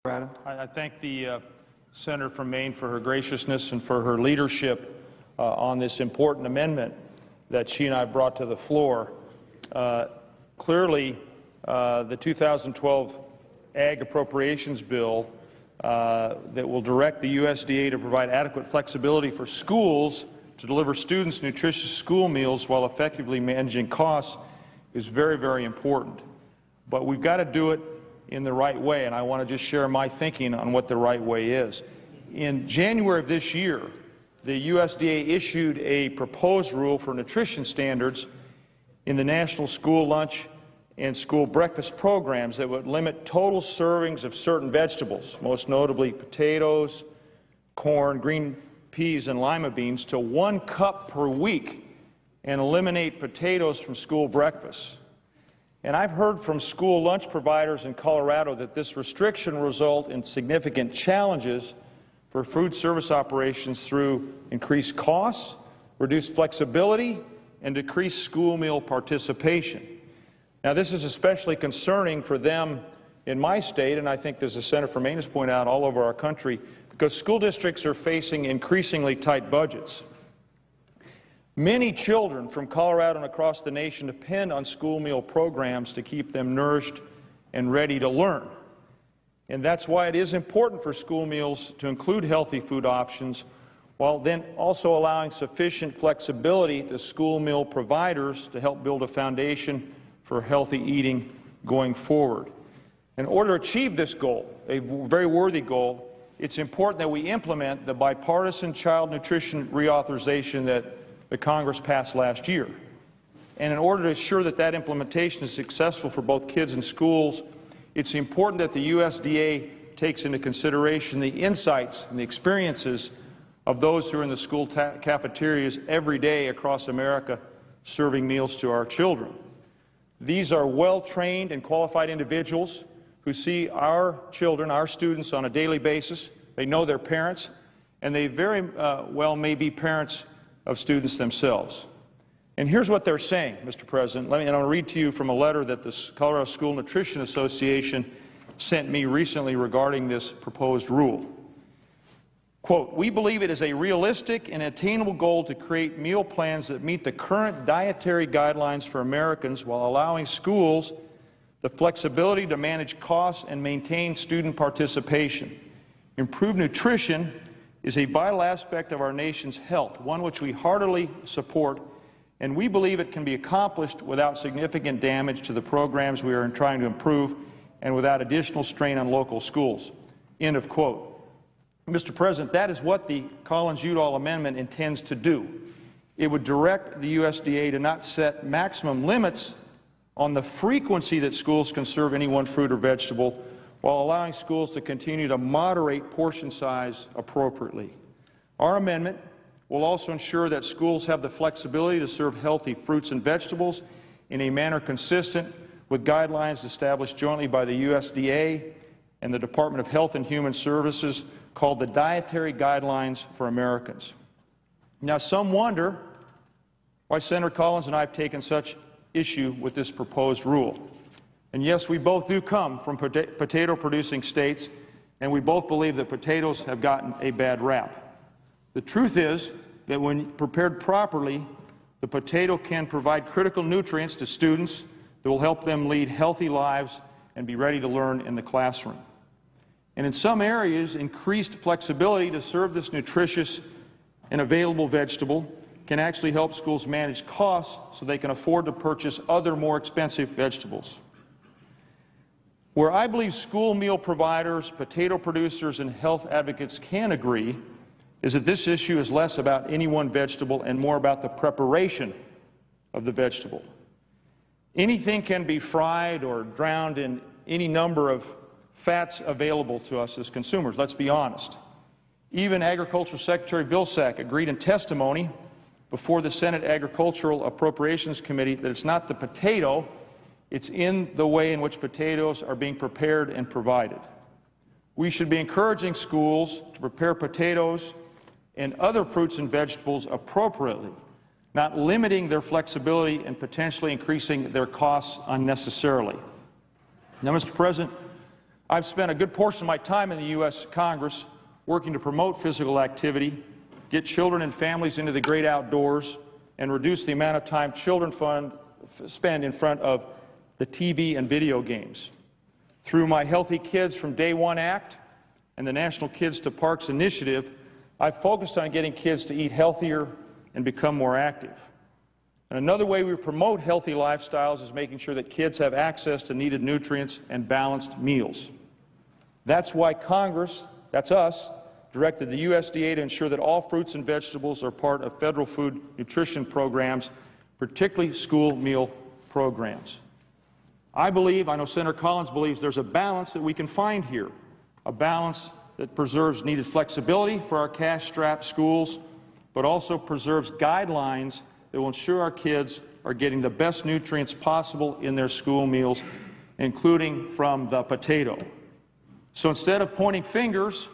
I thank the Senator from Maine for her graciousness and for her leadership on this important amendment that she and I brought to the floor. Clearly, the 2012 Ag Appropriations Bill that will direct the USDA to provide adequate flexibility for schools to deliver students nutritious school meals while effectively managing costs is very, very important. But we've got to do it in the right way, and I want to just share my thinking on what the right way is. In January of this year, the USDA issued a proposed rule for nutrition standards in the national school lunch and school breakfast programs that would limit total servings of certain vegetables, most notably potatoes, corn, green peas, and lima beans, to 1 cup per week and eliminate potatoes from school breakfast. And I've heard from school lunch providers in Colorado that this restriction will result in significant challenges for food service operations through increased costs, reduced flexibility, and decreased school meal participation. Now, this is especially concerning for them in my state, and I think, as the Senator from Maine has pointed out, all over our country, because school districts are facing increasingly tight budgets. Many children from Colorado and across the nation depend on school meal programs to keep them nourished and ready to learn. And that's why it is important for school meals to include healthy food options, while then also allowing sufficient flexibility to school meal providers to help build a foundation for healthy eating going forward. In order to achieve this goal, a very worthy goal, it's important that we implement the bipartisan child nutrition reauthorization that the Congress passed last year. And in order to ensure that that implementation is successful for both kids and schools, it's important that the USDA takes into consideration the insights and the experiences of those who are in the school cafeterias every day across America serving meals to our children. These are well-trained and qualified individuals who see our children, our students, on a daily basis. They know their parents, and they very well may be parents of students themselves. And here's what they're saying, Mr. President. I'll read to you from a letter that the Colorado School Nutrition Association sent me recently regarding this proposed rule. Quote, "We believe it is a realistic and attainable goal to create meal plans that meet the current dietary guidelines for Americans while allowing schools the flexibility to manage costs and maintain student participation. Improved nutrition is a vital aspect of our nation's health, one which we heartily support, and we believe it can be accomplished without significant damage to the programs we are trying to improve and without additional strain on local schools." End of quote. Mr. President, that is what the Collins-Udall amendment intends to do. It would direct the USDA to not set maximum limits on the frequency that schools can serve any one fruit or vegetable, while allowing schools to continue to moderate portion size appropriately. Our amendment will also ensure that schools have the flexibility to serve healthy fruits and vegetables in a manner consistent with guidelines established jointly by the USDA and the Department of Health and Human Services, called the Dietary Guidelines for Americans. Now, some wonder why Senator Collins and I have taken such issue with this proposed rule. And yes, we both do come from potato-producing states, and we both believe that potatoes have gotten a bad rap. The truth is that when prepared properly, the potato can provide critical nutrients to students that will help them lead healthy lives and be ready to learn in the classroom. And in some areas, increased flexibility to serve this nutritious and available vegetable can actually help schools manage costs so they can afford to purchase other more expensive vegetables. Where I believe school meal providers, potato producers, and health advocates can agree is that this issue is less about any one vegetable and more about the preparation of the vegetable. Anything can be fried or drowned in any number of fats available to us as consumers, let's be honest. Even Agriculture Secretary Vilsack agreed in testimony before the Senate Agricultural Appropriations Committee that it's not the potato, it's in the way in which potatoes are being prepared and provided. We should be encouraging schools to prepare potatoes and other fruits and vegetables appropriately, not limiting their flexibility and potentially increasing their costs unnecessarily. Now, Mr. President, I've spent a good portion of my time in the U.S. Congress working to promote physical activity, get children and families into the great outdoors, and reduce the amount of time children spend in front of the TV and video games. Through my Healthy Kids from Day One Act and the National Kids to Parks initiative, I've focused on getting kids to eat healthier and become more active. And another way we promote healthy lifestyles is making sure that kids have access to needed nutrients and balanced meals. That's why Congress, that's us, directed the USDA to ensure that all fruits and vegetables are part of federal food nutrition programs, particularly school meal programs. I know Senator Collins believes there's a balance that we can find here, a balance that preserves needed flexibility for our cash-strapped schools, but also preserves guidelines that will ensure our kids are getting the best nutrients possible in their school meals, including from the potato. So instead of pointing fingers,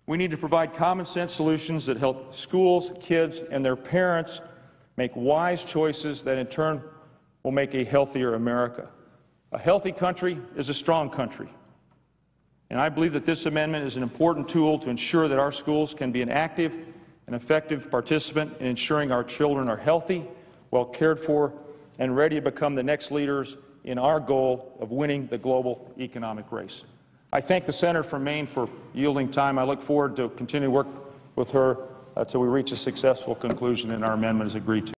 we need to provide common-sense solutions that help schools, kids, and their parents make wise choices that in turn will make a healthier America. A healthy country is a strong country. And I believe that this amendment is an important tool to ensure that our schools can be an active and effective participant in ensuring our children are healthy, well cared for, and ready to become the next leaders in our goal of winning the global economic race. I thank the Senator from Maine for yielding time. I look forward to continuing to work with her until we reach a successful conclusion and our amendment is agreed to.